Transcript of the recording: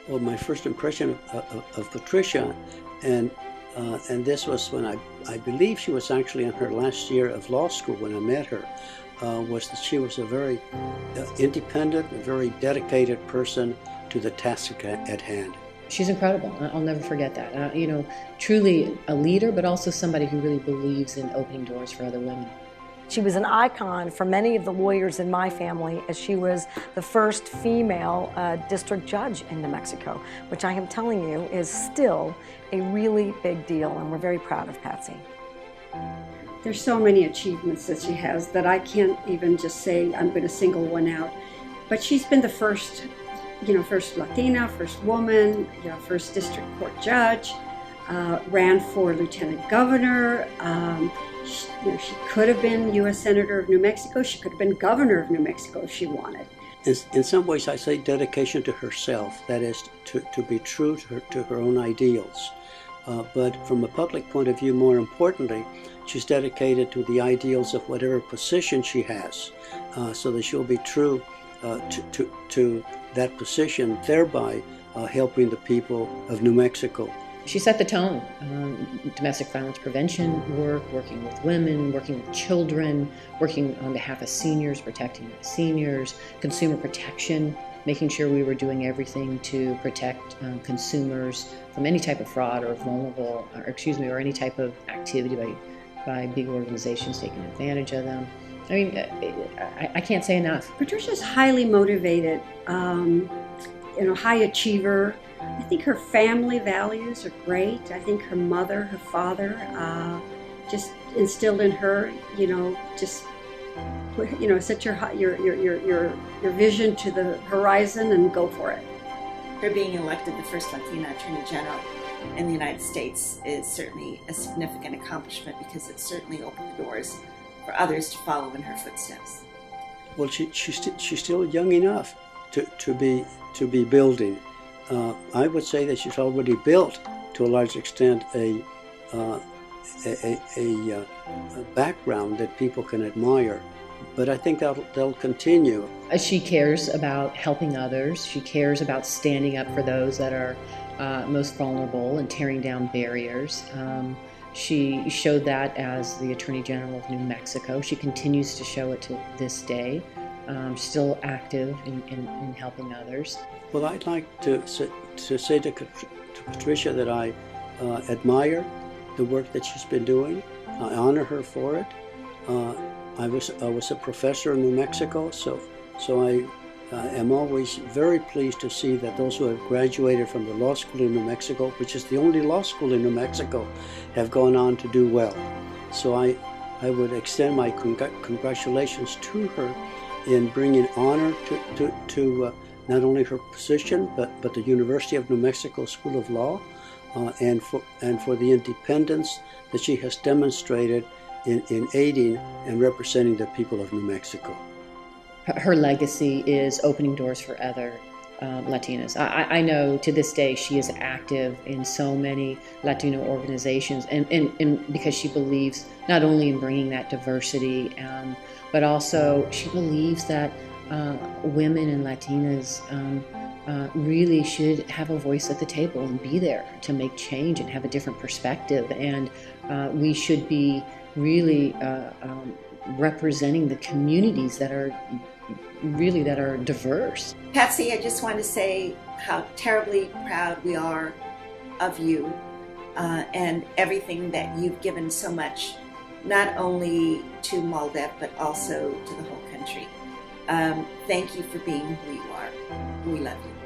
Well, my first impression of Patricia, and this was when I believe she was actually in her last year of law school when I met her, was that she was a very independent, a very dedicated person to the task at hand. She's incredible. I'll never forget that. Truly a leader, but also somebody who really believes in opening doors for other women. She was an icon for many of the lawyers in my family, as she was the first female district judge in New Mexico, which I am telling you is still a really big deal, and we're very proud of Patsy. There's so many achievements that she has that I can't even just say I'm going to single one out. But she's been the first, first Latina, first woman, first district court judge, ran for lieutenant governor. She could have been U.S. Senator of New Mexico. She could have been governor of New Mexico if she wanted. In some ways, I say dedication to herself, that is, to be true to her own ideals. But from a public point of view, more importantly, she's dedicated to the ideals of whatever position she has, so that she'll be true to that position, thereby helping the people of New Mexico. She set the tone. Domestic violence prevention work, working with women, working with children, working on behalf of seniors, protecting seniors, consumer protection, making sure we were doing everything to protect consumers from any type of fraud or or any type of activity by big organizations taking advantage of them. I mean, I can't say enough. Patricia's highly motivated, high achiever. I think her family values are great. I think her mother, her father, just instilled in her, set your vision to the horizon and go for it. Her being elected the first Latina Attorney General in the United States is certainly a significant accomplishment, because it certainly opened the doors for others to follow in her footsteps. Well, she's still young enough to be building. I would say that she's already built, to a large extent, a background that people can admire. But I think that'll continue. She cares about helping others. She cares about standing up for those that are most vulnerable and tearing down barriers. She showed that as the Attorney General of New Mexico. She continues to show it to this day. Still active in helping others. Well, I'd like to say to Patricia that I admire the work that she's been doing. I honor her for it. I was a professor in New Mexico, so I am always very pleased to see that those who have graduated from the law school in New Mexico, which is the only law school in New Mexico, have gone on to do well. So I would extend my congratulations to her in bringing honor to not only her position, but the University of New Mexico School of Law, and for the independence that she has demonstrated in aiding and representing the people of New Mexico. Her legacy is opening doors for other Latinas. I know to this day she is active in so many Latino organizations, and because she believes not only in bringing that diversity, but also she believes that women and Latinas really should have a voice at the table and be there to make change and have a different perspective. And we should be really representing the communities that are diverse. Patsy, I just want to say how terribly proud we are of you and everything that you've given so much, not only to MALDEF, but also to the whole country. Thank you for being who you are. We love you.